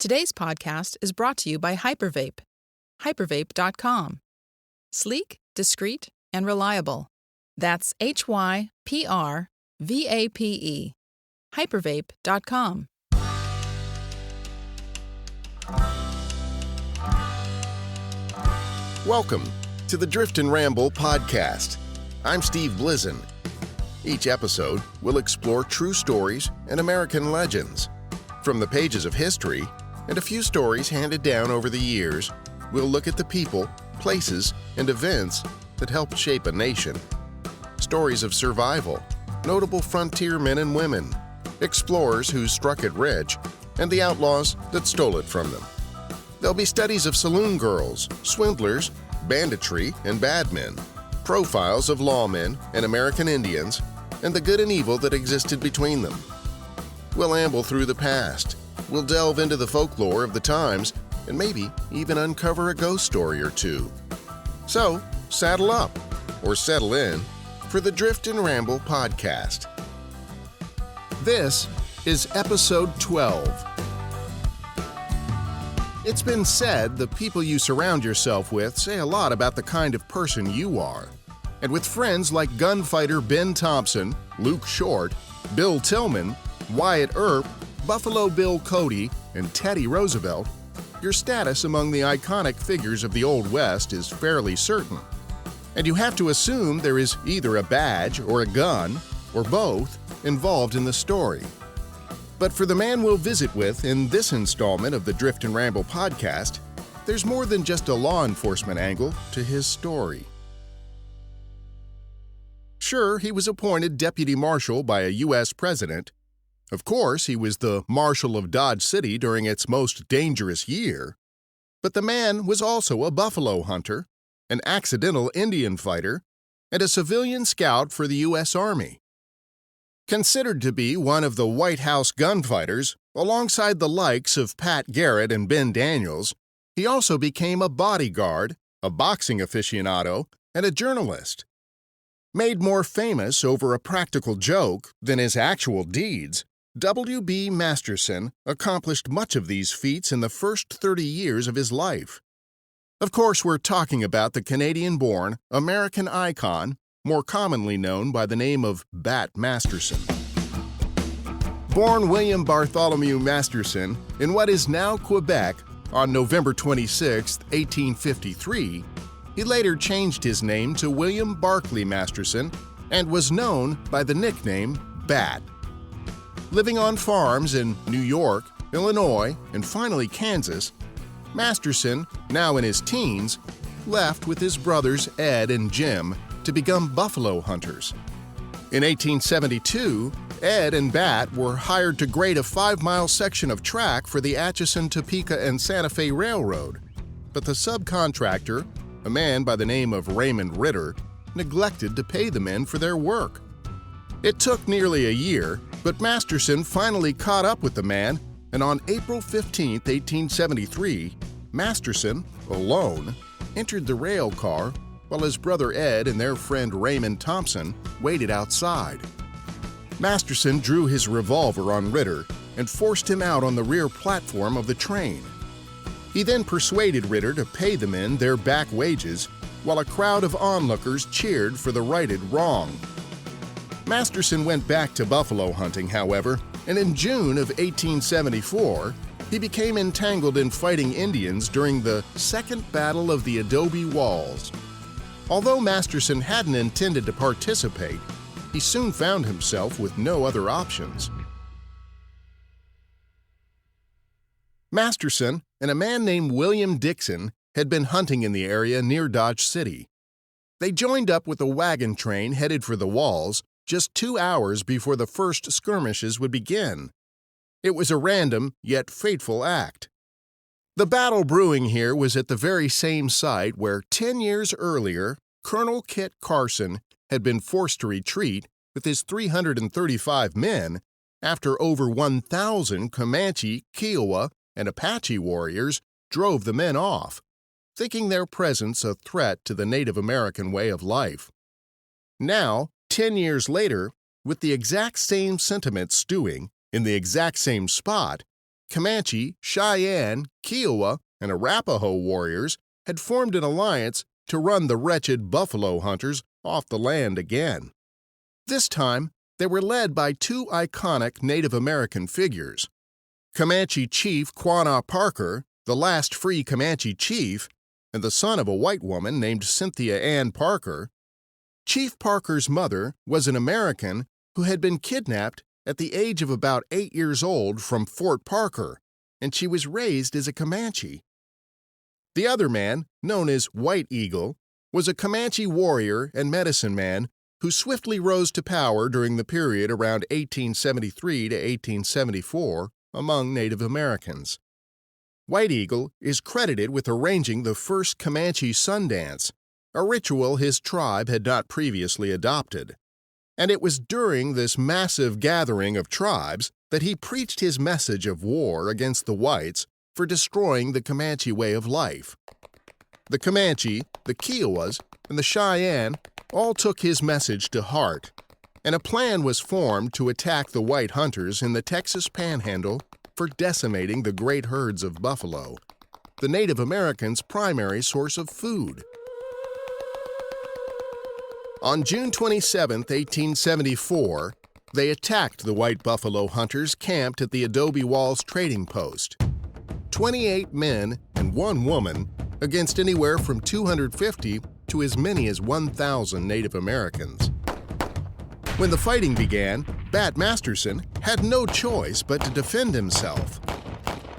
Today's podcast is brought to you by Hypervape. Hypervape.com. Sleek, discreet, and reliable. That's HYPRVAPE. Hypervape.com. Welcome to the Drift and Ramble podcast. I'm Steve Blizin. Each episode will explore true stories and American legends. From the pages of history and a few stories handed down over the years, we'll look at the people, places, and events that helped shape a nation. Stories of survival, notable frontier men and women, explorers who struck it rich, and the outlaws that stole it from them. There'll be studies of saloon girls, swindlers, banditry, and bad men, profiles of lawmen and American Indians, and the good and evil that existed between them. We'll amble through the past. We'll delve into the folklore of the times and maybe even uncover a ghost story or two. So, saddle up or settle in for the Drift and Ramble podcast. This is episode 12. It's been said the people you surround yourself with say a lot about the kind of person you are. And with friends like gunfighter Ben Thompson, Luke Short, Bill Tillman, Wyatt Earp, Buffalo Bill Cody, and Teddy Roosevelt, your status among the iconic figures of the Old West is fairly certain. And you have to assume there is either a badge or a gun, or both, involved in the story. But for the man we'll visit with in this installment of the Drift and Ramble podcast, there's more than just a law enforcement angle to his story. Sure, he was appointed deputy marshal by a U.S. president. Of course, he was the marshal of Dodge City during its most dangerous year. But the man was also a buffalo hunter, an accidental Indian fighter, and a civilian scout for the U.S. Army. Considered to be one of the White House gunfighters, alongside the likes of Pat Garrett and Ben Daniels, he also became a bodyguard, a boxing aficionado, and a journalist. Made more famous over a practical joke than his actual deeds, W.B. Masterson accomplished much of these feats in the first 30 years of his life. Of course, we're talking about the Canadian-born American icon, more commonly known by the name of Bat Masterson. Born William Bartholomew Masterson in what is now Quebec on November 26, 1853, he later changed his name to William Barclay Masterson and was known by the nickname Bat. Living on farms in New York, Illinois, and finally Kansas, Masterson, now in his teens, left with his brothers Ed and Jim to become buffalo hunters. In 1872, Ed and Bat were hired to grade a 5-mile section of track for the Atchison, Topeka, and Santa Fe Railroad, but the subcontractor, a man by the name of Raymond Ritter, neglected to pay the men for their work. It took nearly a year, but Masterson finally caught up with the man, and on April 15, 1873, Masterson, alone, entered the rail car while his brother Ed and their friend Raymond Thompson waited outside. Masterson drew his revolver on Ritter and forced him out on the rear platform of the train. He then persuaded Ritter to pay the men their back wages, while a crowd of onlookers cheered for the righted wrong. Masterson went back to buffalo hunting, however, and in June of 1874, he became entangled in fighting Indians during the Second Battle of the Adobe Walls. Although Masterson hadn't intended to participate, he soon found himself with no other options. Masterson and a man named William Dixon had been hunting in the area near Dodge City. They joined up with a wagon train headed for the walls just 2 hours before the first skirmishes would begin. It was a random yet fateful act. The battle brewing here was at the very same site where 10 years earlier, Colonel Kit Carson had been forced to retreat with his 335 men after over 1,000 Comanche, Kiowa, and Apache warriors drove the men off, thinking their presence a threat to the Native American way of life. Now, 10 years later, with the exact same sentiments stewing in the exact same spot, Comanche, Cheyenne, Kiowa, and Arapaho warriors had formed an alliance to run the wretched buffalo hunters off the land again. This time, they were led by two iconic Native American figures. Comanche Chief Quanah Parker, the last free Comanche chief, and the son of a white woman named Cynthia Ann Parker. Chief Parker's mother was an American who had been kidnapped at the age of about 8 years old from Fort Parker, and she was raised as a Comanche. The other man, known as White Eagle, was a Comanche warrior and medicine man who swiftly rose to power during the period around 1873 to 1874 among Native Americans. White Eagle is credited with arranging the first Comanche sun dance, a ritual his tribe had not previously adopted. And it was during this massive gathering of tribes that he preached his message of war against the whites for destroying the Comanche way of life. The Comanche, the Kiowas, and the Cheyenne all took his message to heart, and a plan was formed to attack the white hunters in the Texas Panhandle for decimating the great herds of buffalo, the Native Americans' primary source of food. On June 27, 1874, they attacked the white buffalo hunters camped at the Adobe Walls trading post. 28 men and 1 woman against anywhere from 250 to as many as 1,000 Native Americans. When the fighting began, Bat Masterson had no choice but to defend himself.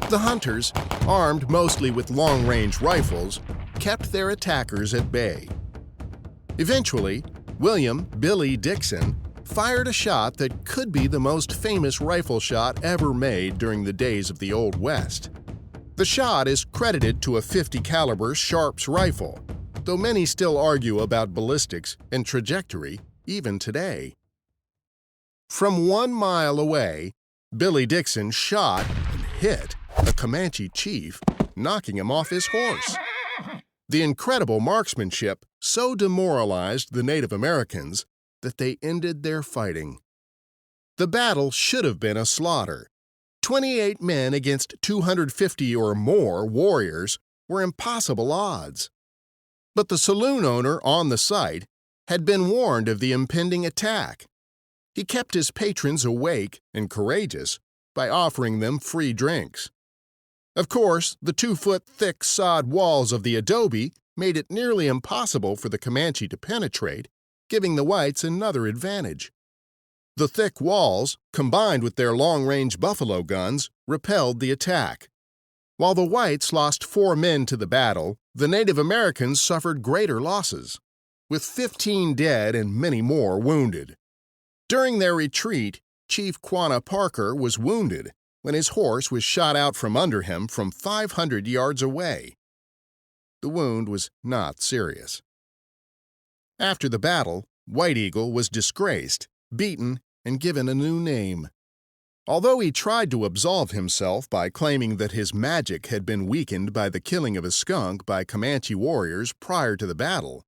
The hunters, armed mostly with long-range rifles, kept their attackers at bay. Eventually, William "Billy" Dixon fired a shot that could be the most famous rifle shot ever made during the days of the Old West. The shot is credited to a .50 caliber Sharps rifle, though many still argue about ballistics and trajectory even today. From 1 mile away, Billy Dixon shot and hit a Comanche chief, knocking him off his horse. The incredible marksmanship so demoralized the Native Americans that they ended their fighting. The battle should have been a slaughter. 28 men against 250 or more warriors were impossible odds. But the saloon owner on the site had been warned of the impending attack. He kept his patrons awake and courageous by offering them free drinks. Of course, the 2-foot-thick sod walls of the adobe made it nearly impossible for the Comanche to penetrate, giving the whites another advantage. The thick walls, combined with their long-range buffalo guns, repelled the attack. While the whites lost 4 men to the battle, the Native Americans suffered greater losses, with 15 dead and many more wounded. During their retreat, Chief Quanah Parker was wounded when his horse was shot out from under him from 500 yards away. The wound was not serious. After the battle, White Eagle was disgraced, beaten, and given a new name. Although he tried to absolve himself by claiming that his magic had been weakened by the killing of a skunk by Comanche warriors prior to the battle,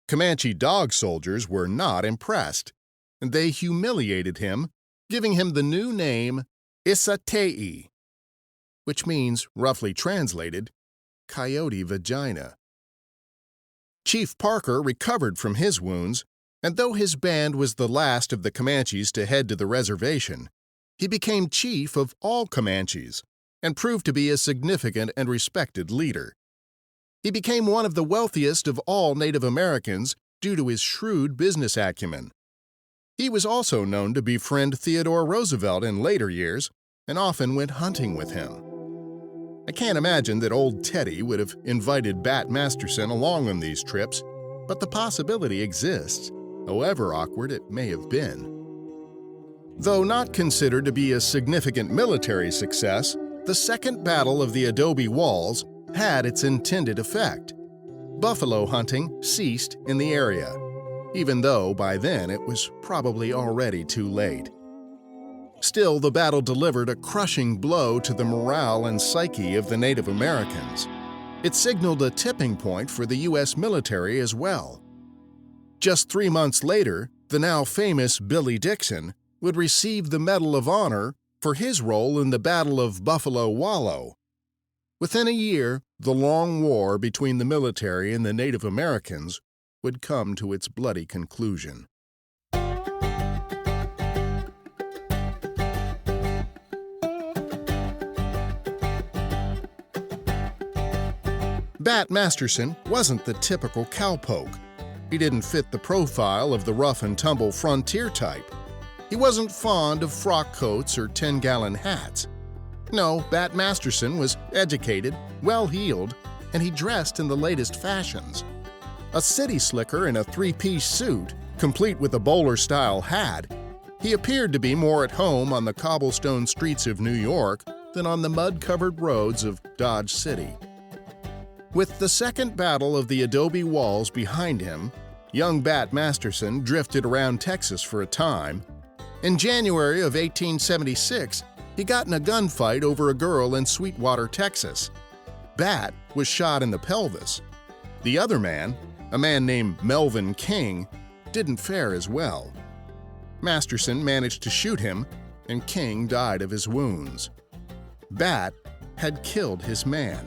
Comanche dog soldiers were not impressed, and they humiliated him, giving him the new name Isatei, which means, roughly translated, coyote vagina. Chief Parker recovered from his wounds, and though his band was the last of the Comanches to head to the reservation, he became chief of all Comanches and proved to be a significant and respected leader. He became one of the wealthiest of all Native Americans due to his shrewd business acumen. He was also known to befriend Theodore Roosevelt in later years and often went hunting with him. I can't imagine that old Teddy would have invited Bat Masterson along on these trips, but the possibility exists, however awkward it may have been. Though not considered to be a significant military success, the Second Battle of the Adobe Walls had its intended effect. Buffalo hunting ceased in the area, even though by then it was probably already too late. Still, the battle delivered a crushing blow to the morale and psyche of the Native Americans. It signaled a tipping point for the U.S. military as well. Just 3 months later, the now famous Billy Dixon would receive the Medal of Honor for for his role in the Battle of Buffalo Wallow. Within a year, the long war between the military and the Native Americans would come to its bloody conclusion. Bat Masterson wasn't the typical cowpoke. He didn't fit the profile of the rough-and-tumble frontier type. He wasn't fond of frock coats or 10-gallon hats. No, Bat Masterson was educated, well-heeled, and he dressed in the latest fashions. A city slicker in a three-piece suit, complete with a bowler-style hat, he appeared to be more at home on the cobblestone streets of New York than on the mud-covered roads of Dodge City. With the Second Battle of the Adobe Walls behind him, young Bat Masterson drifted around Texas for a time. In January of 1876, he got in a gunfight over a girl in Sweetwater, Texas. Bat was shot in the pelvis. The other man, a man named Melvin King, didn't fare as well. Masterson managed to shoot him, and King died of his wounds. Bat had killed his man.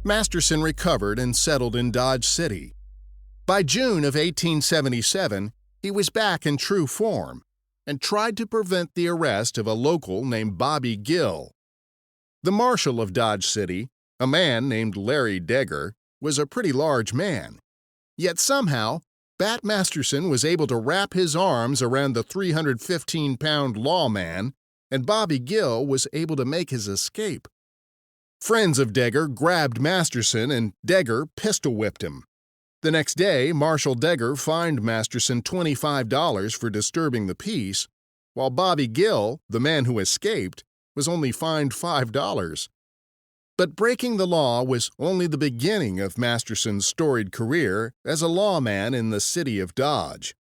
Masterson recovered and settled in Dodge City. By June of 1877, he was back in true form and tried to prevent the arrest of a local named Bobby Gill. The marshal of Dodge City, a man named Larry Degger, was a pretty large man. Yet somehow, Bat Masterson was able to wrap his arms around the 315-pound lawman, and Bobby Gill was able to make his escape. Friends of Degger grabbed Masterson, and Degger pistol-whipped him. The next day, Marshal Degger fined Masterson $25 for disturbing the peace, while Bobby Gill, the man who escaped, was only fined $5. But breaking the law was only the beginning of Masterson's storied career as a lawman in the city of Dodge.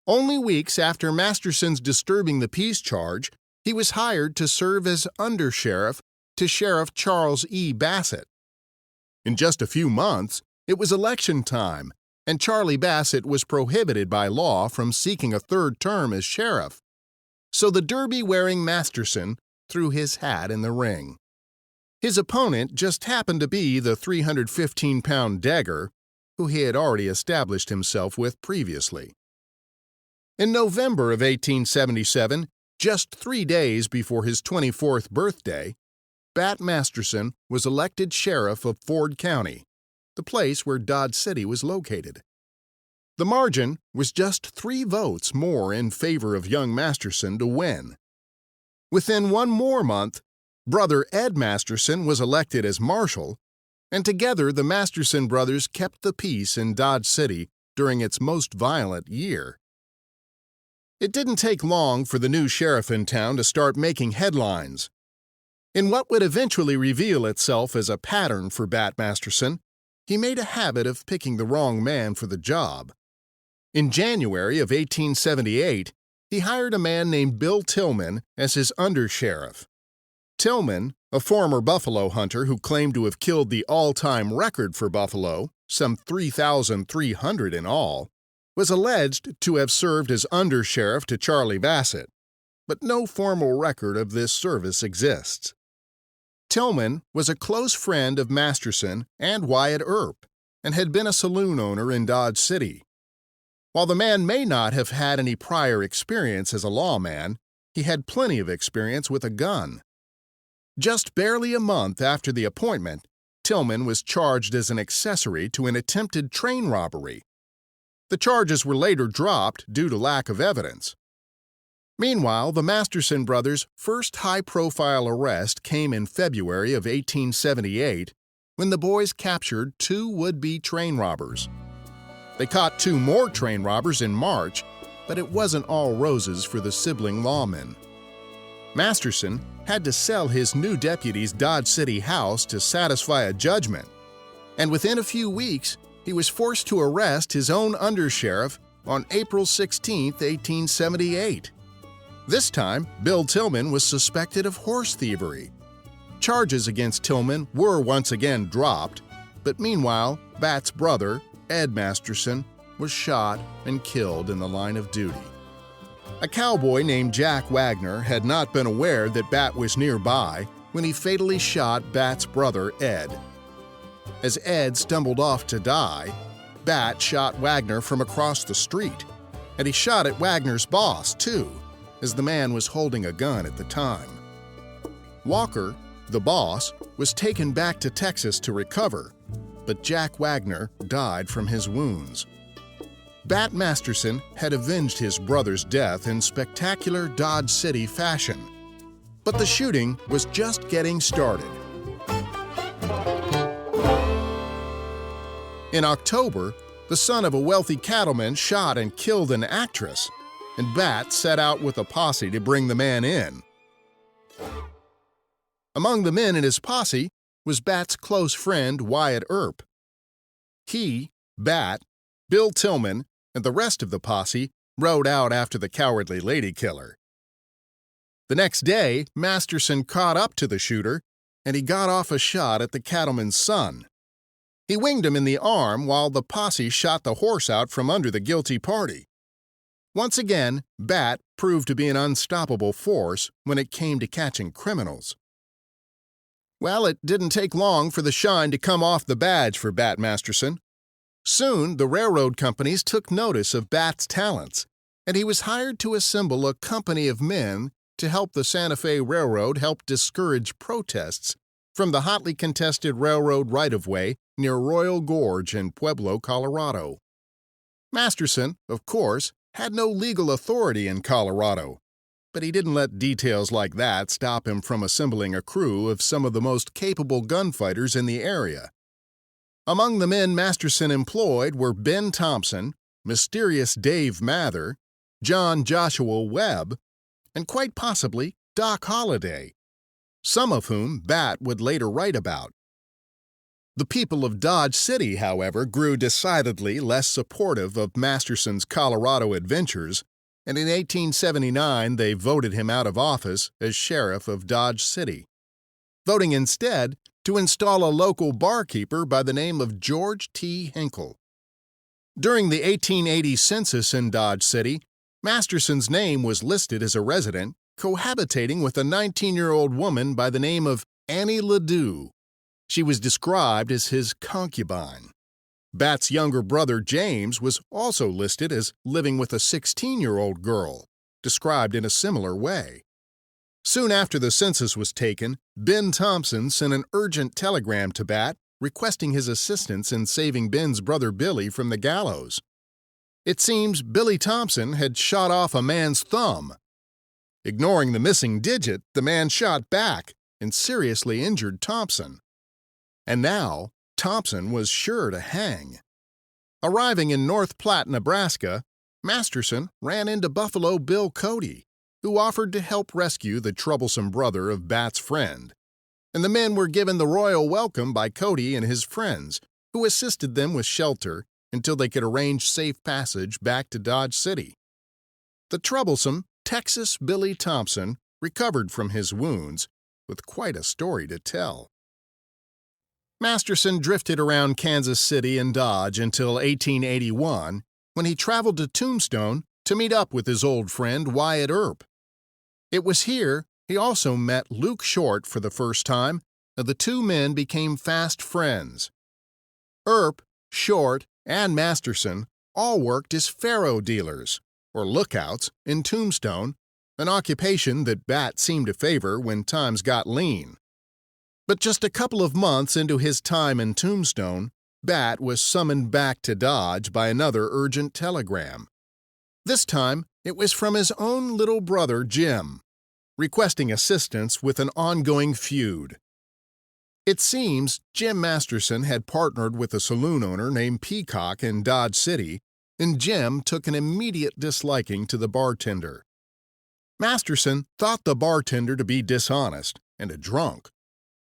Only weeks after Masterson's disturbing the peace charge, he was hired to serve as undersheriff to Sheriff Charles E. Bassett. In just a few months, it was election time, and Charlie Bassett was prohibited by law from seeking a third term as sheriff. So the derby-wearing Masterson threw his hat in the ring. His opponent just happened to be the 315-pound Degger, who he had already established himself with previously. In November of 1877, just 3 days before his 24th birthday, Bat Masterson was elected sheriff of Ford County, the place where Dodge City was located. The margin was just 3 votes more in favor of young Masterson to win. Within one more month, brother Ed Masterson was elected as marshal, and together the Masterson brothers kept the peace in Dodge City during its most violent year. It didn't take long for the new sheriff in town to start making headlines. In what would eventually reveal itself as a pattern for Bat Masterson, he made a habit of picking the wrong man for the job. In January of 1878, he hired a man named Bill Tillman as his undersheriff. Tillman, a former buffalo hunter who claimed to have killed the all-time record for buffalo, some 3,300 in all, was alleged to have served as undersheriff to Charlie Bassett, but no formal record of this service exists. Tillman was a close friend of Masterson and Wyatt Earp, and had been a saloon owner in Dodge City. While the man may not have had any prior experience as a lawman, he had plenty of experience with a gun. Just barely a month after the appointment, Tillman was charged as an accessory to an attempted train robbery. The charges were later dropped due to lack of evidence. Meanwhile, the Masterson brothers' first high-profile arrest came in February of 1878 when the boys captured 2 would-be train robbers. They caught 2 more train robbers in March, but it wasn't all roses for the sibling lawmen. Masterson had to sell his new deputy's Dodge City house to satisfy a judgment, and within a few weeks, he was forced to arrest his own undersheriff on April 16, 1878. This time, Bill Tillman was suspected of horse thievery. Charges against Tillman were once again dropped, but meanwhile, Bat's brother, Ed Masterson, was shot and killed in the line of duty. A cowboy named Jack Wagner had not been aware that Bat was nearby when he fatally shot Bat's brother, Ed. As Ed stumbled off to die, Bat shot Wagner from across the street, and he shot at Wagner's boss, too, as the man was holding a gun at the time. Walker, the boss, was taken back to Texas to recover, but Jack Wagner died from his wounds. Bat Masterson had avenged his brother's death in spectacular Dodge City fashion, but the shooting was just getting started. In October, the son of a wealthy cattleman shot and killed an actress, and Bat set out with a posse to bring the man in. Among the men in his posse was Bat's close friend Wyatt Earp. He, Bat, Bill Tillman, and the rest of the posse rode out after the cowardly lady killer. The next day, Masterson caught up to the shooter, and he got off a shot at the cattleman's son. He winged him in the arm while the posse shot the horse out from under the guilty party. Once again, Bat proved to be an unstoppable force when it came to catching criminals. Well, it didn't take long for the shine to come off the badge for Bat Masterson. Soon, the railroad companies took notice of Bat's talents, and he was hired to assemble a company of men to help the Santa Fe Railroad help discourage protests from the hotly contested railroad right-of-way near Royal Gorge in Pueblo, Colorado. Masterson, of course, had no legal authority in Colorado, but he didn't let details like that stop him from assembling a crew of some of the most capable gunfighters in the area. Among the men Masterson employed were Ben Thompson, Mysterious Dave Mather, John Joshua Webb, and quite possibly Doc Holliday, some of whom Bat would later write about. The people of Dodge City, however, grew decidedly less supportive of Masterson's Colorado adventures, and in 1879 they voted him out of office as sheriff of Dodge City, voting instead to install a local barkeeper by the name of George T. Hinkle. During the 1880 census in Dodge City, Masterson's name was listed as a resident cohabitating with a 19-year-old woman by the name of Annie Ledoux. She was described as his concubine. Bat's younger brother James was also listed as living with a 16-year-old girl, described in a similar way. Soon after the census was taken, Ben Thompson sent an urgent telegram to Bat requesting his assistance in saving Ben's brother Billy from the gallows. It seems Billy Thompson had shot off a man's thumb. Ignoring the missing digit, the man shot back and seriously injured Thompson. And now, Thompson was sure to hang. Arriving in North Platte, Nebraska, Masterson ran into Buffalo Bill Cody, who offered to help rescue the troublesome brother of Bat's friend, and the men were given the royal welcome by Cody and his friends, who assisted them with shelter until they could arrange safe passage back to Dodge City. The troublesome Texas Billy Thompson recovered from his wounds with quite a story to tell. Masterson drifted around Kansas City and Dodge until 1881, when he traveled to Tombstone to meet up with his old friend Wyatt Earp. It was here he also met Luke Short for the first time, and the two men became fast friends. Earp, Short, and Masterson all worked as faro dealers, or lookouts, in Tombstone, an occupation that Bat seemed to favor when times got lean. But just a couple of months into his time in Tombstone, Bat was summoned back to Dodge by another urgent telegram. This time, it was from his own little brother, Jim, requesting assistance with an ongoing feud. It seems Jim Masterson had partnered with a saloon owner named Peacock in Dodge City, and Jim took an immediate disliking to the bartender. Masterson thought the bartender to be dishonest and a drunk,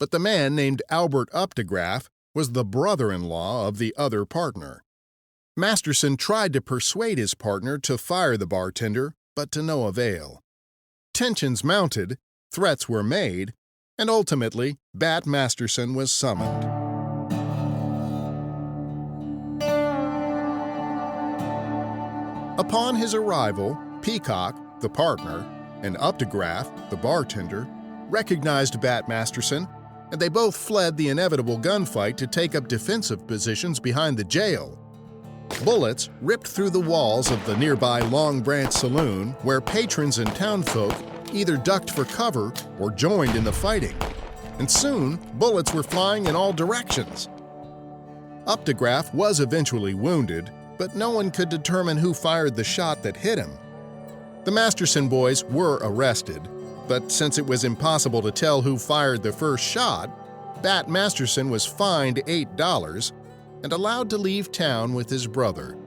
but the man named Albert Updegraff was the brother-in-law of the other partner. Masterson tried to persuade his partner to fire the bartender, but to no avail. Tensions mounted, threats were made, and ultimately, Bat Masterson was summoned. Upon his arrival, Peacock, the partner, and Updegraff, the bartender, recognized Bat Masterson, and they both fled the inevitable gunfight to take up defensive positions behind the jail. Bullets ripped through the walls of the nearby Long Branch Saloon, where patrons and townfolk either ducked for cover or joined in the fighting. And soon, bullets were flying in all directions. Updegraff was eventually wounded, but no one could determine who fired the shot that hit him. The Masterson boys were arrested, but since it was impossible to tell who fired the first shot, Bat Masterson was fined $8 and allowed to leave town with his brother.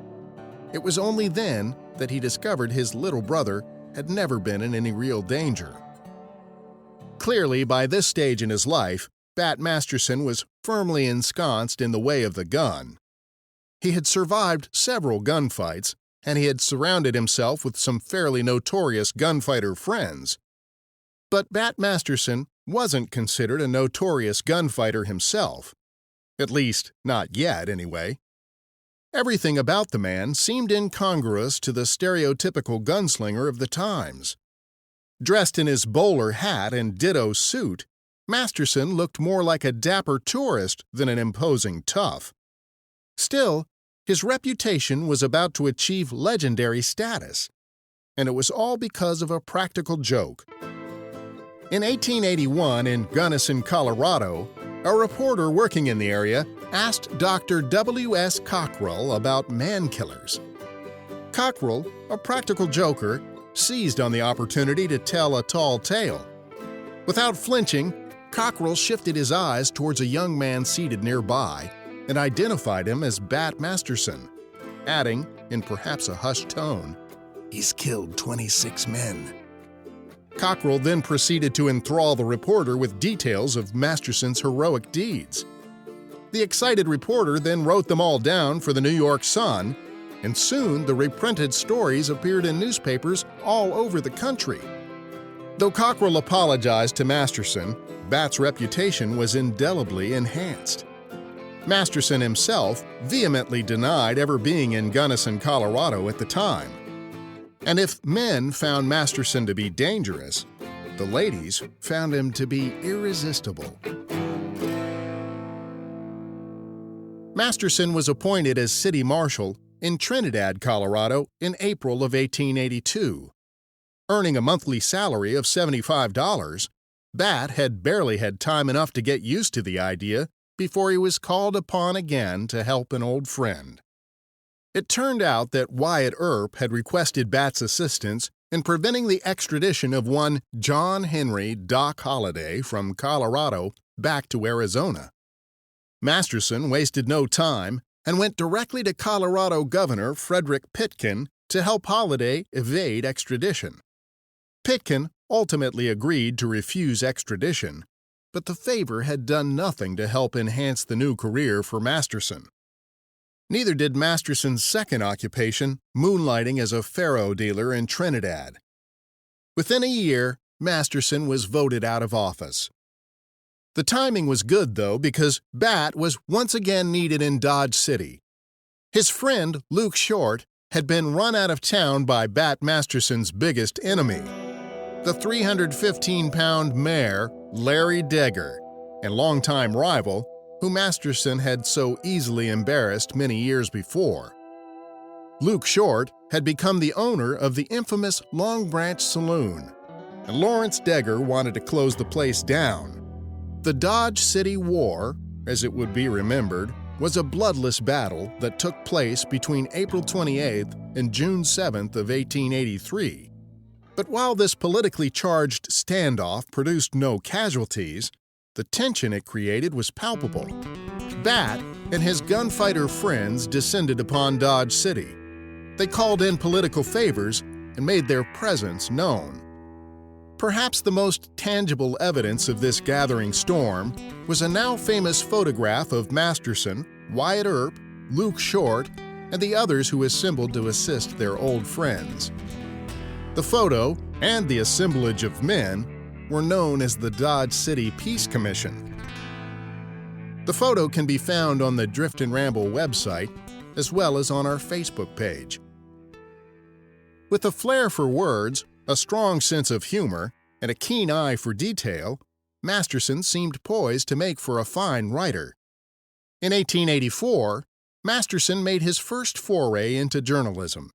It was only then that he discovered his little brother had never been in any real danger. Clearly, by this stage in his life, Bat Masterson was firmly ensconced in the way of the gun. He had survived several gunfights, and he had surrounded himself with some fairly notorious gunfighter friends. But Bat Masterson wasn't considered a notorious gunfighter himself. At least, not yet, anyway. Everything about the man seemed incongruous to the stereotypical gunslinger of the times. Dressed in his bowler hat and ditto suit, Masterson looked more like a dapper tourist than an imposing tough. Still, his reputation was about to achieve legendary status, and it was all because of a practical joke. In 1881, in Gunnison, Colorado, a reporter working in the area asked Dr. W.S. Cockrell about man-killers. Cockrell, a practical joker, seized on the opportunity to tell a tall tale. Without flinching, Cockrell shifted his eyes towards a young man seated nearby and identified him as Bat Masterson, adding, in perhaps a hushed tone, "He's killed 26 men." Cockrell then proceeded to enthrall the reporter with details of Masterson's heroic deeds. The excited reporter then wrote them all down for the New York Sun, and soon the reprinted stories appeared in newspapers all over the country. Though Cockrell apologized to Masterson, Bat's reputation was indelibly enhanced. Masterson himself vehemently denied ever being in Gunnison, Colorado at the time. And if men found Masterson to be dangerous, the ladies found him to be irresistible. Masterson was appointed as city marshal in Trinidad, Colorado in April of 1882. Earning a monthly salary of $75, Bat had barely had time enough to get used to the idea before he was called upon again to help an old friend. It turned out that Wyatt Earp had requested Bat's assistance in preventing the extradition of one John Henry Doc Holliday from Colorado back to Arizona. Masterson wasted no time and went directly to Colorado Governor Frederick Pitkin to help Holliday evade extradition. Pitkin ultimately agreed to refuse extradition, but the favor had done nothing to help enhance the new career for Masterson. Neither did Masterson's second occupation, moonlighting as a faro dealer in Trinidad. Within a year, Masterson was voted out of office. The timing was good, though, because Bat was once again needed in Dodge City. His friend, Luke Short, had been run out of town by Bat Masterson's biggest enemy, the 315-pound mare, Larry Degger, and longtime rival, who Masterson had so easily embarrassed many years before. Luke Short had become the owner of the infamous Long Branch Saloon, and Lawrence Degger wanted to close the place down. The Dodge City War, as it would be remembered, was a bloodless battle that took place between April 28th and June 7th of 1883. But while this politically charged standoff produced no casualties, the tension it created was palpable. Bat and his gunfighter friends descended upon Dodge City. They called in political favors and made their presence known. Perhaps the most tangible evidence of this gathering storm was a now famous photograph of Masterson, Wyatt Earp, Luke Short, and the others who assembled to assist their old friends. The photo, and the assemblage of men, were known as the Dodge City Peace Commission. The photo can be found on the Drift and Ramble website, as well as on our Facebook page. With a flair for words, a strong sense of humor, and a keen eye for detail, Masterson seemed poised to make for a fine writer. In 1884, Masterson made his first foray into journalism.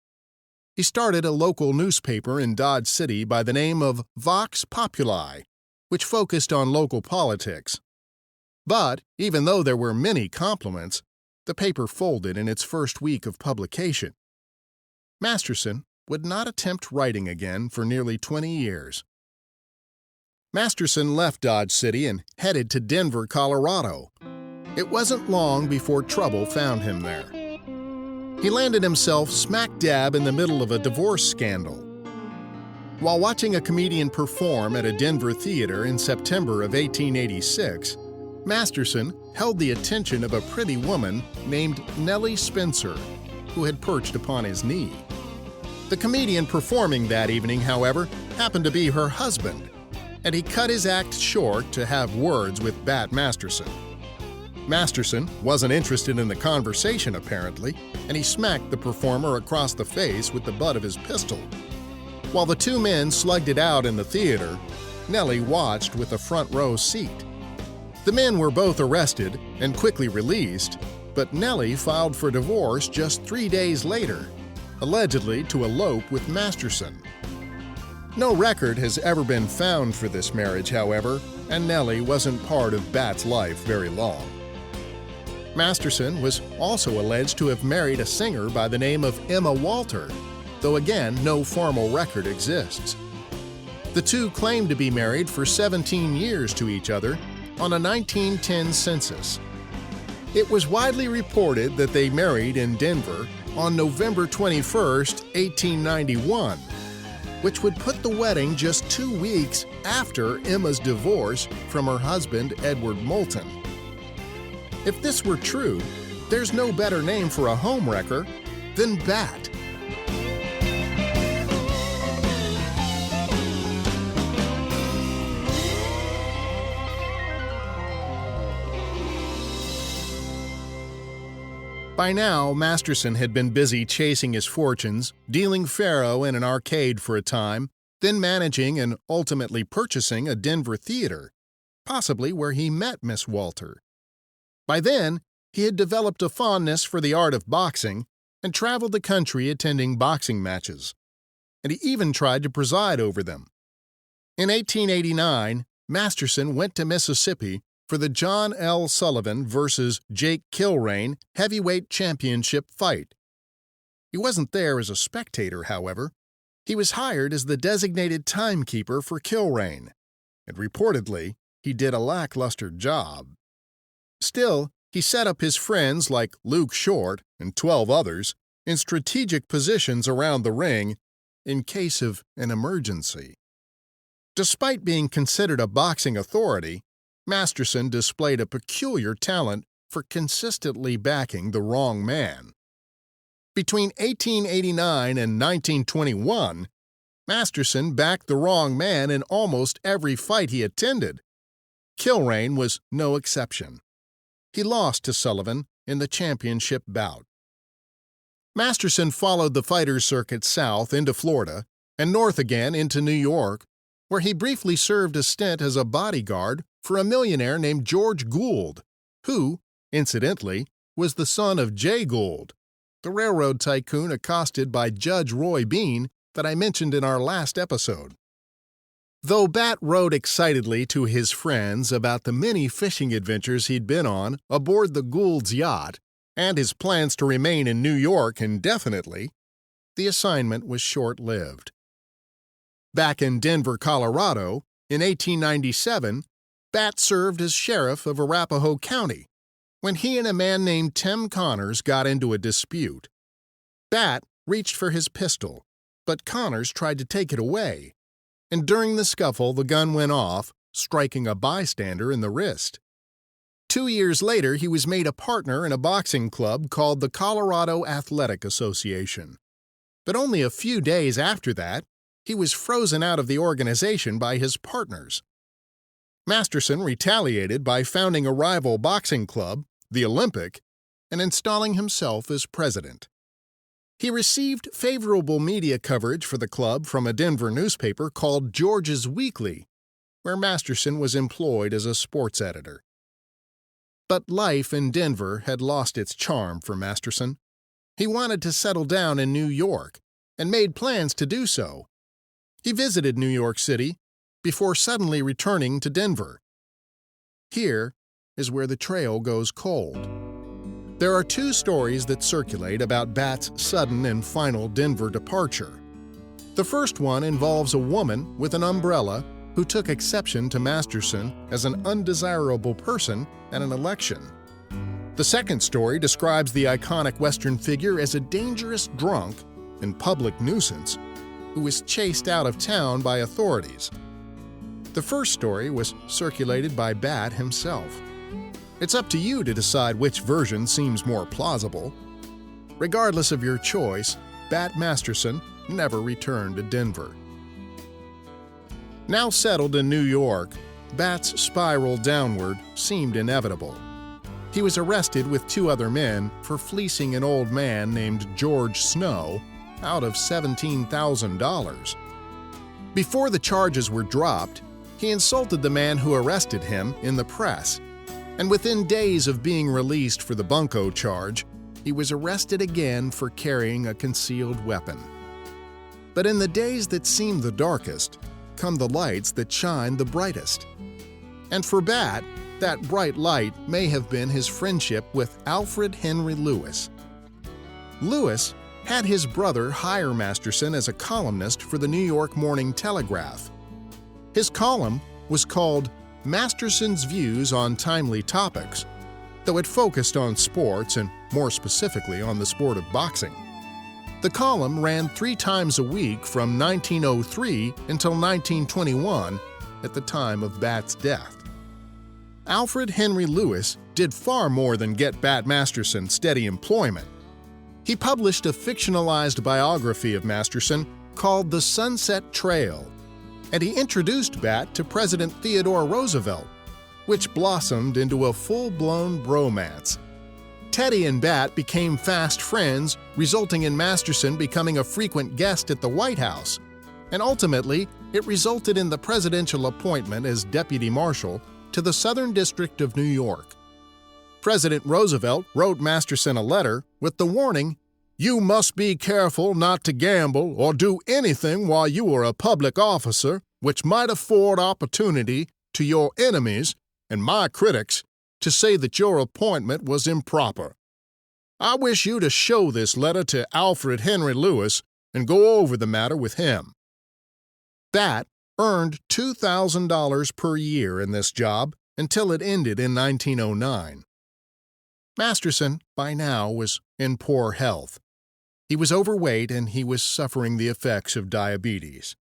He started a local newspaper in Dodge City by the name of Vox Populi, which focused on local politics. But, even though there were many compliments, the paper folded in its first week of publication. Masterson would not attempt writing again for nearly 20 years. Masterson left Dodge City and headed to Denver, Colorado. It wasn't long before trouble found him there. He landed himself smack dab in the middle of a divorce scandal. While watching a comedian perform at a Denver theater in September of 1886, Masterson held the attention of a pretty woman named Nellie Spencer, who had perched upon his knee. The comedian performing that evening, however, happened to be her husband, and he cut his act short to have words with Bat Masterson. Masterson wasn't interested in the conversation, apparently, and he smacked the performer across the face with the butt of his pistol. While the two men slugged it out in the theater, Nellie watched with a front row seat. The men were both arrested and quickly released, but Nellie filed for divorce just 3 days later, allegedly to elope with Masterson. No record has ever been found for this marriage, however, and Nellie wasn't part of Bat's life very long. Masterson was also alleged to have married a singer by the name of Emma Walter, though again no formal record exists. The two claimed to be married for 17 years to each other on a 1910 census. It was widely reported that they married in Denver on November 21, 1891, which would put the wedding just 2 weeks after Emma's divorce from her husband, Edward Moulton. If this were true, there's no better name for a homewrecker than Bat. By now, Masterson had been busy chasing his fortunes, dealing faro in an arcade for a time, then managing and ultimately purchasing a Denver theater, possibly where he met Miss Walter. By then, he had developed a fondness for the art of boxing and traveled the country attending boxing matches, and he even tried to preside over them. In 1889, Masterson went to Mississippi for the John L. Sullivan vs. Jake Kilrain heavyweight championship fight. He wasn't there as a spectator, however. He was hired as the designated timekeeper for Kilrain, and reportedly, he did a lackluster job. Still, he set up his friends like Luke Short and 12 others in strategic positions around the ring in case of an emergency. Despite being considered a boxing authority, Masterson displayed a peculiar talent for consistently backing the wrong man. Between 1889 and 1921, Masterson backed the wrong man in almost every fight he attended. Kilrain was no exception. He lost to Sullivan in the championship bout. Masterson followed the fighter's circuit south into Florida and north again into New York, where he briefly served a stint as a bodyguard for a millionaire named George Gould, who, incidentally, was the son of Jay Gould, the railroad tycoon accosted by Judge Roy Bean that I mentioned in our last episode. Though Bat wrote excitedly to his friends about the many fishing adventures he'd been on aboard the Gould's yacht and his plans to remain in New York indefinitely, the assignment was short-lived. Back in Denver, Colorado, in 1897, Bat served as sheriff of Arapahoe County when he and a man named Tim Connors got into a dispute. Bat reached for his pistol, but Connors tried to take it away, and during the scuffle the gun went off, striking a bystander in the wrist. 2 years later, he was made a partner in a boxing club called the Colorado Athletic Association. But only a few days after that, he was frozen out of the organization by his partners. Masterson retaliated by founding a rival boxing club, the Olympic, and installing himself as president. He received favorable media coverage for the club from a Denver newspaper called George's Weekly, where Masterson was employed as a sports editor. But life in Denver had lost its charm for Masterson. He wanted to settle down in New York and made plans to do so. He visited New York City before suddenly returning to Denver. Here is where the trail goes cold. There are two stories that circulate about Bat's sudden and final Denver departure. The first one involves a woman with an umbrella who took exception to Masterson as an undesirable person at an election. The second story describes the iconic Western figure as a dangerous drunk and public nuisance who was chased out of town by authorities. The first story was circulated by Bat himself. It's up to you to decide which version seems more plausible. Regardless of your choice, Bat Masterson never returned to Denver. Now settled in New York, Bat's spiral downward seemed inevitable. He was arrested with two other men for fleecing an old man named George Snow out of $17,000. Before the charges were dropped, he insulted the man who arrested him in the press, and within days of being released for the bunco charge, he was arrested again for carrying a concealed weapon. But in the days that seem the darkest, come the lights that shine the brightest. And for Bat, that bright light may have been his friendship with Alfred Henry Lewis. Lewis had his brother hire Masterson as a columnist for the New York Morning Telegraph. His column was called Masterson's Views on Timely Topics, though it focused on sports and more specifically on the sport of boxing. The column ran 3 times a week from 1903 until 1921, at the time of Bat's death. Alfred Henry Lewis did far more than get Bat Masterson steady employment. He published a fictionalized biography of Masterson called The Sunset Trail, and he introduced Bat to President Theodore Roosevelt, which blossomed into a full-blown bromance. Teddy and Bat became fast friends, resulting in Masterson becoming a frequent guest at the White House, and ultimately, it resulted in the presidential appointment as deputy marshal to the Southern District of New York. President Roosevelt wrote Masterson a letter with the warning, "You must be careful not to gamble or do anything while you are a public officer which might afford opportunity to your enemies and my critics to say that your appointment was improper. I wish you to show this letter to Alfred Henry Lewis and go over the matter with him." Bat earned $2,000 per year in this job until it ended in 1909. Masterson, by now, was in poor health. He was overweight and he was suffering the effects of diabetes.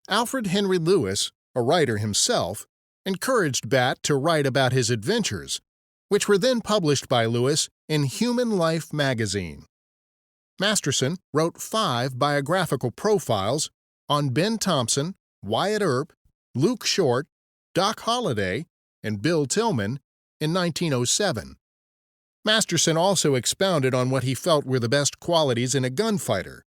Alfred Henry Lewis, a writer himself, encouraged Bat to write about his adventures, which were then published by Lewis in Human Life magazine. Masterson wrote 5 biographical profiles on Ben Thompson, Wyatt Earp, Luke Short, Doc Holliday, and Bill Tillman in 1907. Masterson also expounded on what he felt were the best qualities in a gunfighter.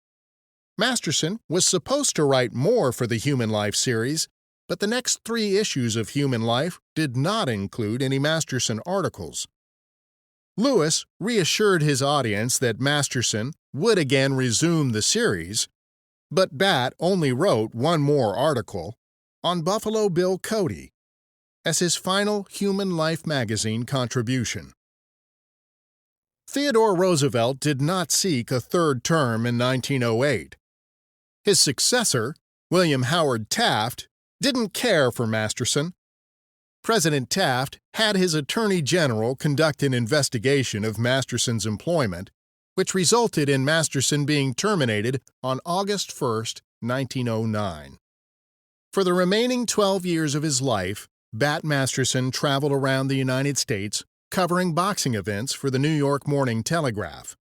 Masterson was supposed to write more for the Human Life series, but the next 3 issues of Human Life did not include any Masterson articles. Lewis reassured his audience that Masterson would again resume the series, but Bat only wrote 1 more article on Buffalo Bill Cody as his final Human Life magazine contribution. Theodore Roosevelt did not seek a 3rd term in 1908. His successor, William Howard Taft, didn't care for Masterson. President Taft had his Attorney General conduct an investigation of Masterson's employment, which resulted in Masterson being terminated on August 1, 1909. For the remaining 12 years of his life, Bat Masterson traveled around the United States covering boxing events for the New York Morning Telegraph.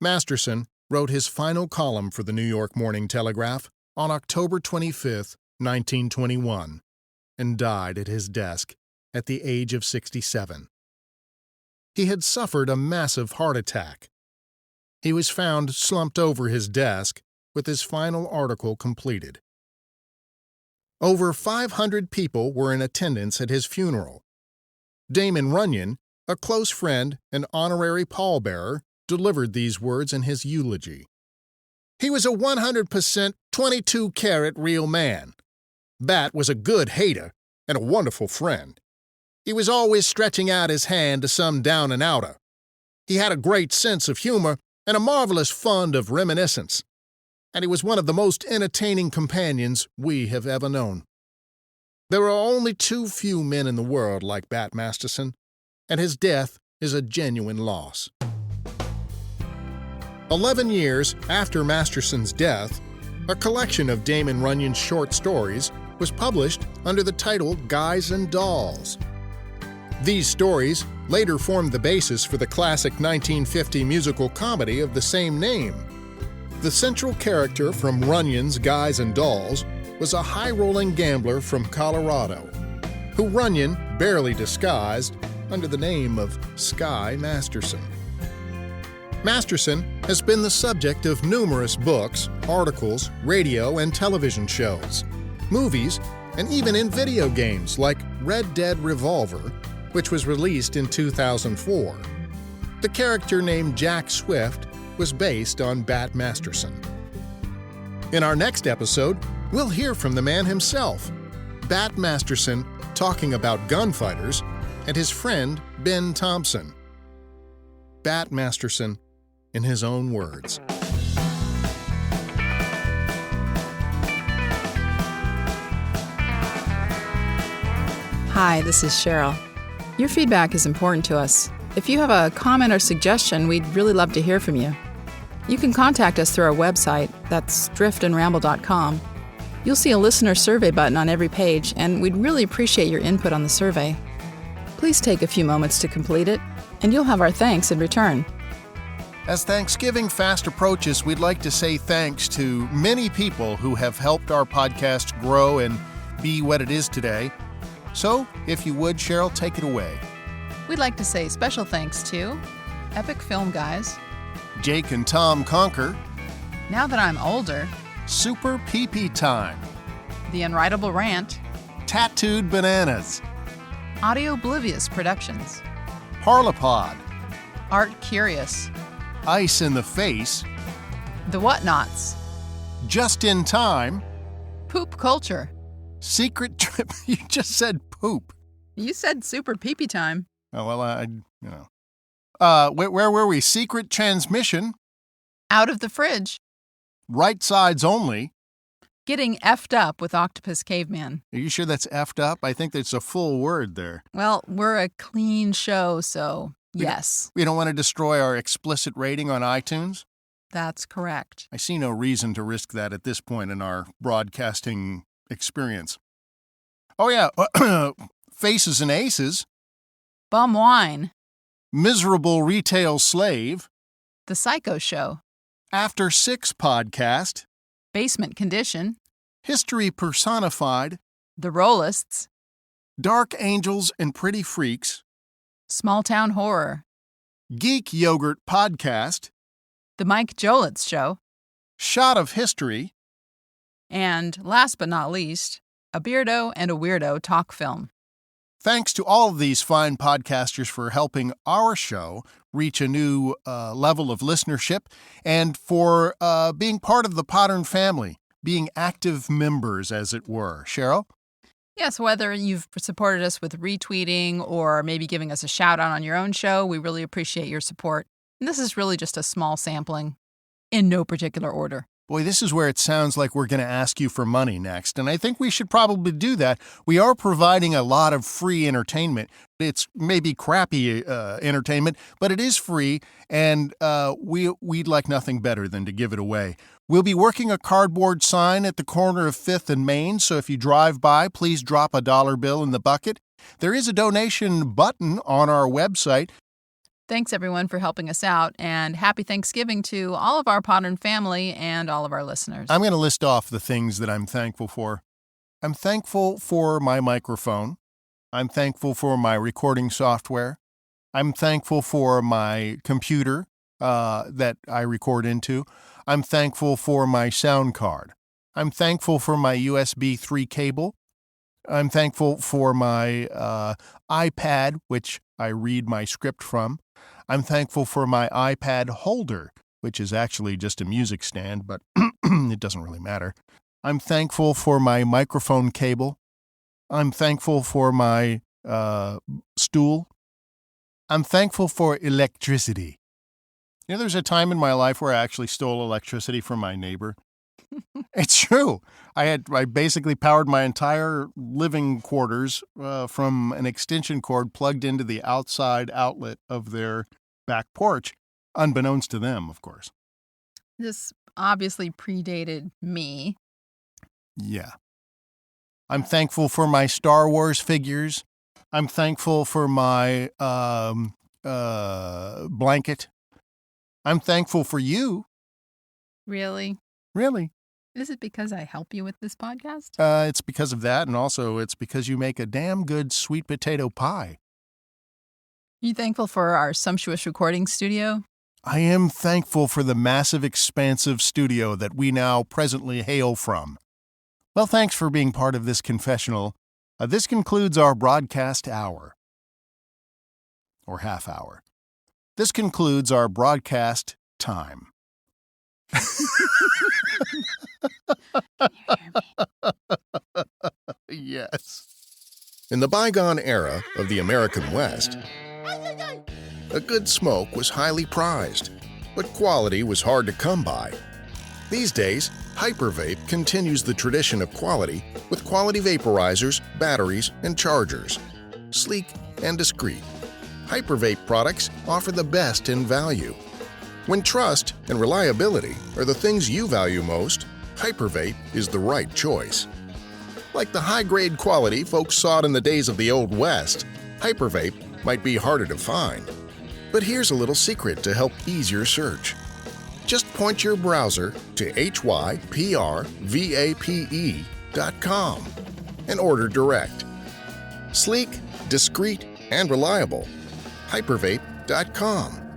Masterson wrote his final column for the New York Morning Telegraph on October 25, 1921, and died at his desk at the age of 67. He had suffered a massive heart attack. He was found slumped over his desk with his final article completed. Over 500 people were in attendance at his funeral. Damon Runyon, a close friend and honorary pallbearer, delivered these words in his eulogy. He was a 100% 22-carat real man. Bat was a good hater and a wonderful friend. He was always stretching out his hand to some down-and-outer. He had a great sense of humor and a marvelous fund of reminiscence, and he was one of the most entertaining companions we have ever known. There are only too few men in the world like Bat Masterson, and his death is a genuine loss. 11 years after Masterson's death, a collection of Damon Runyon's short stories was published under the title Guys and Dolls. These stories later formed the basis for the classic 1950 musical comedy of the same name. The central character from Runyon's Guys and Dolls was a high-rolling gambler from Colorado, who Runyon barely disguised under the name of Sky Masterson. Masterson has been the subject of numerous books, articles, radio and television shows, movies, and even in video games like Red Dead Revolver, which was released in 2004. The character named Jack Swift was based on Bat Masterson. In our next episode, we'll hear from the man himself, Bat Masterson, talking about gunfighters, and his friend Ben Thompson. Bat Masterson, in his own words. Hi, this is Cheryl. Your feedback is important to us. If you have a comment or suggestion, we'd really love to hear from you. You can contact us through our website, that's driftandramble.com. You'll see a listener survey button on every page, and we'd really appreciate your input on the survey. Please take a few moments to complete it, and you'll have our thanks in return. As Thanksgiving fast approaches, we'd like to say thanks to many people who have helped our podcast grow and be what it is today. So, if you would, Cheryl, take it away. We'd like to say special thanks to Epic Film Guys, Jake and Tom Conker, Now That I'm Older, Super Pee-Pee Time, The Unwritable Rant, Tattooed Bananas, Audio Oblivious Productions, Parlapod, Art Curious, Ice in the Face, The Whatnots, Just in Time, Poop Culture. Secret Trip. You just said poop. You said Super Pee-Pee Time. Oh, well, where were we? Secret Transmission, Out of the Fridge, Right Sides Only. Getting effed up with Octopus Caveman. Are you sure that's effed up? I think that's a full word there. Well, we're a clean show, so yes. We don't want to destroy our explicit rating on iTunes? That's correct. I see no reason to risk that at this point in our broadcasting experience. Oh, yeah. Faces and Aces. Bum Wine. Miserable Retail Slave. The Psycho Show. After Six Podcast. Basement Condition. History Personified. The Rollists. Dark Angels and Pretty Freaks. Small Town Horror. Geek Yogurt Podcast. The Mike Jolitz Show. Shot of History. And last but not least, A Beardo and a Weirdo Talk Film. Thanks to all of these fine podcasters for helping our show reach a new level of listenership and for being part of the Podern family, being active members, as it were. Cheryl? Yes, whether you've supported us with retweeting or maybe giving us a shout out on your own show, we really appreciate your support. And this is really just a small sampling in no particular order. Boy, this is where it sounds like we're going to ask you for money next, and I think we should probably do that. We are providing a lot of free entertainment. It's maybe crappy entertainment, but it is free, and we'd like nothing better than to give it away. We'll be working a cardboard sign at the corner of 5th and Main, so if you drive by, please drop a dollar bill in the bucket. There is a donation button on our website. Thanks, everyone, for helping us out, and happy Thanksgiving to all of our Podern family and all of our listeners. I'm going to list off the things that I'm thankful for. I'm thankful for my microphone. I'm thankful for my recording software. I'm thankful for my computer that I record into. I'm thankful for my sound card. I'm thankful for my USB 3 cable. I'm thankful for my iPad, which I read my script from. I'm thankful for my iPad holder, which is actually just a music stand, but it doesn't really matter. I'm thankful for my microphone cable. I'm thankful for my stool. I'm thankful for electricity. You know, there's a time in my life where I actually stole electricity from my neighbor. It's true. I basically powered my entire living quarters from an extension cord plugged into the outside outlet of their back porch, unbeknownst to them, of course. This obviously predated me. Yeah. I'm thankful for my Star Wars figures. I'm thankful for my blanket. I'm thankful for you. Really? Really? Is it because I help you with this podcast? It's because of that, and also it's because you make a damn good sweet potato pie. You thankful for our sumptuous recording studio? I am thankful for the massive, expansive studio that we now presently hail from. Well, thanks for being part of this confessional. This concludes our broadcast hour. Or half hour. This concludes our broadcast time. Yes. In the bygone era of the American West, a good smoke was highly prized, but quality was hard to come by. These days, Hypervape continues the tradition of quality with quality vaporizers, batteries, and chargers. Sleek and discreet, Hypervape products offer the best in value. When trust and reliability are the things you value most, Hypervape is the right choice. Like the high-grade quality folks sought in the days of the Old West, Hypervape might be harder to find. But here's a little secret to help ease your search. Just point your browser to hypervape.com and order direct. Sleek, discreet, and reliable. Hypervape.com.